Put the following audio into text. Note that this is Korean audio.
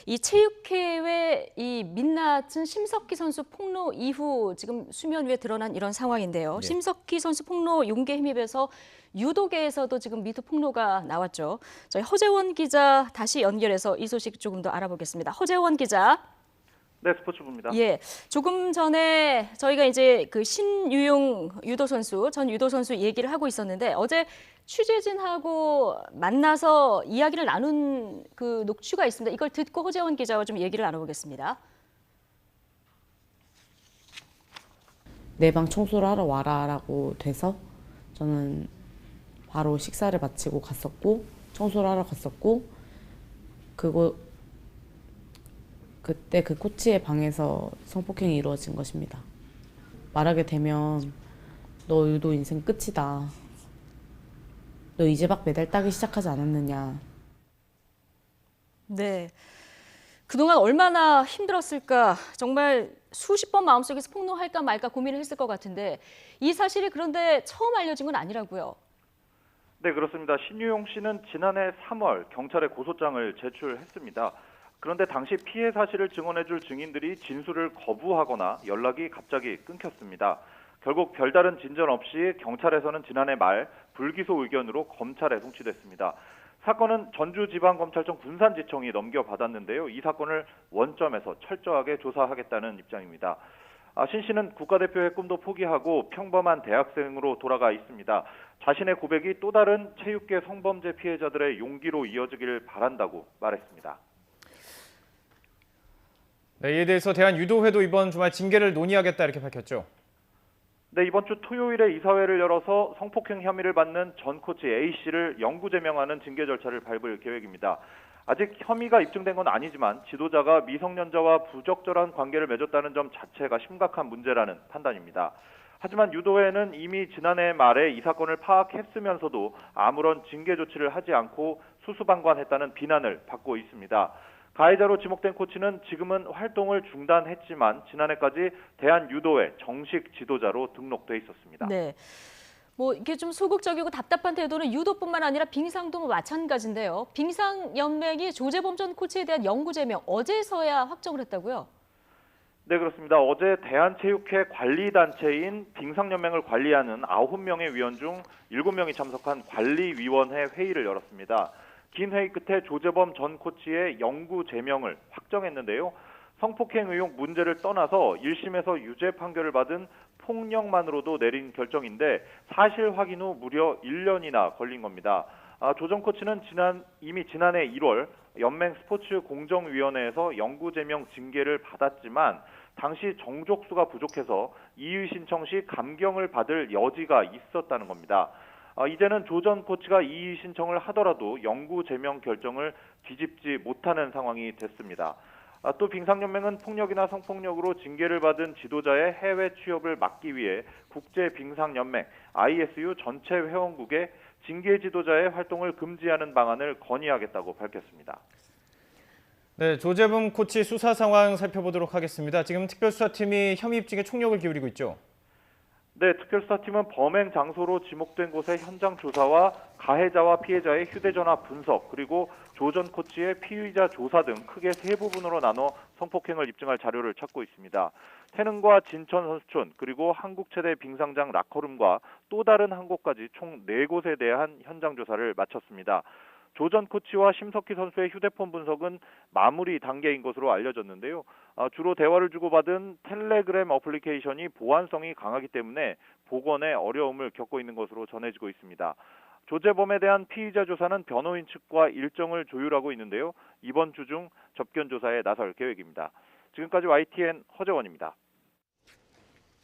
이 체육회의 이 민낯은 심석희 선수 폭로 이후 지금 수면 위에 드러난 이런 상황인데요. 네. 심석희 선수 폭로 용기에 힘입어서 유도계에서도 지금 미투 폭로가 나왔죠. 저희 허재원 기자 다시 연결해서 이 소식 조금 더 알아보겠습니다. 허재원 기자. 네, 스포츠부입니다. 예, 조금 전에 저희가 이제 그 신유용 전 유도 선수 얘기를 하고 있었는데 어제 취재진하고 만나서 이야기를 나눈 그 녹취가 있습니다. 이걸 듣고 허재원 기자와 좀 얘기를 나눠보겠습니다. 내 방 청소를 하러 와라라고 돼서 저는 바로 식사를 마치고 갔었고 청소를 하러 갔었고 그때 그 코치의 방에서 성폭행이 이루어진 것입니다. 말하게 되면 너 유도 인생 끝이다. 너 이제 막 메달 따기 시작하지 않았느냐. 네. 그동안 얼마나 힘들었을까. 정말 수십 번 마음속에서 폭로할까 말까 고민을 했을 것 같은데 이 사실이 그런데 처음 알려진 건 아니라고요. 네, 그렇습니다. 신유용 씨는 지난해 3월 경찰에 고소장을 제출했습니다. 그런데 당시 피해 사실을 증언해줄 증인들이 진술을 거부하거나 연락이 갑자기 끊겼습니다. 결국 별다른 진전 없이 경찰에서는 지난해 말 불기소 의견으로 검찰에 송치됐습니다. 사건은 전주지방검찰청 군산지청이 넘겨받았는데요. 이 사건을 원점에서 철저하게 조사하겠다는 입장입니다. 신 씨는 국가대표의 꿈도 포기하고 평범한 대학생으로 돌아가 있습니다. 자신의 고백이 또 다른 체육계 성범죄 피해자들의 용기로 이어지길 바란다고 말했습니다. 네, 이에 대해서 대한유도회도 이번 주말 징계를 논의하겠다 이렇게 밝혔죠. 네, 이번 주 토요일에 이사회를 열어서 성폭행 혐의를 받는 전 코치 A씨를 영구 제명하는 징계 절차를 밟을 계획입니다. 아직 혐의가 입증된 건 아니지만 지도자가 미성년자와 부적절한 관계를 맺었다는 점 자체가 심각한 문제라는 판단입니다. 하지만 유도회는 이미 지난해 말에 이 사건을 파악했으면서도 아무런 징계 조치를 하지 않고 수수방관했다는 비난을 받고 있습니다. 가해자로 지목된 코치는 지금은 활동을 중단했지만 지난해까지 대한유도회 정식 지도자로 등록돼 있었습니다. 네. 뭐 이게 좀 소극적이고 답답한 태도는 유도뿐만 아니라 빙상도 뭐 마찬가지인데요. 빙상연맹이 조재범 전 코치에 대한 영구 제명 어제서야 확정을 했다고요? 네, 그렇습니다. 어제 대한체육회 관리단체인 빙상연맹을 관리하는 9명의 위원 중 7명이 참석한 관리위원회 회의를 열었습니다. 긴 회의 끝에 조재범 전 코치의 영구 제명을 확정했는데요. 성폭행 의혹 문제를 떠나서 1심에서 유죄 판결을 받은 폭력만으로도 내린 결정인데 사실 확인 후 무려 1년이나 걸린 겁니다. 조 전 코치는 이미 지난해 1월 연맹 스포츠 공정위원회에서 영구 제명 징계를 받았지만 당시 정족수가 부족해서 이의 신청 시 감경을 받을 여지가 있었다는 겁니다. 이제는 조 전 코치가 이의 신청을 하더라도 영구 제명 결정을 뒤집지 못하는 상황이 됐습니다. 또 빙상연맹은 폭력이나 성폭력으로 징계를 받은 지도자의 해외 취업을 막기 위해 국제빙상연맹 ISU 전체 회원국에 징계 지도자의 활동을 금지하는 방안을 건의하겠다고 밝혔습니다. 네, 조재범 코치 수사 상황 살펴보도록 하겠습니다. 지금 특별수사팀이 혐의 입증에 총력을 기울이고 있죠. 네, 특별수사팀은 범행 장소로 지목된 곳의 현장 조사와 가해자와 피해자의 휴대전화 분석, 그리고 조 전 코치의 피의자 조사 등 크게 세 부분으로 나눠 성폭행을 입증할 자료를 찾고 있습니다. 태릉과 진천 선수촌, 그리고 한국 최대 빙상장 라커룸과 또 다른 한 곳까지 총 4곳에 대한 현장 조사를 마쳤습니다. 조 전 코치와 심석희 선수의 휴대폰 분석은 마무리 단계인 것으로 알려졌는데요. 주로 대화를 주고받은 텔레그램 어플리케이션이 보안성이 강하기 때문에 복원에 어려움을 겪고 있는 것으로 전해지고 있습니다. 조재범에 대한 피의자 조사는 변호인 측과 일정을 조율하고 있는데요. 이번 주 중 접견 조사에 나설 계획입니다. 지금까지 YTN 허재원입니다.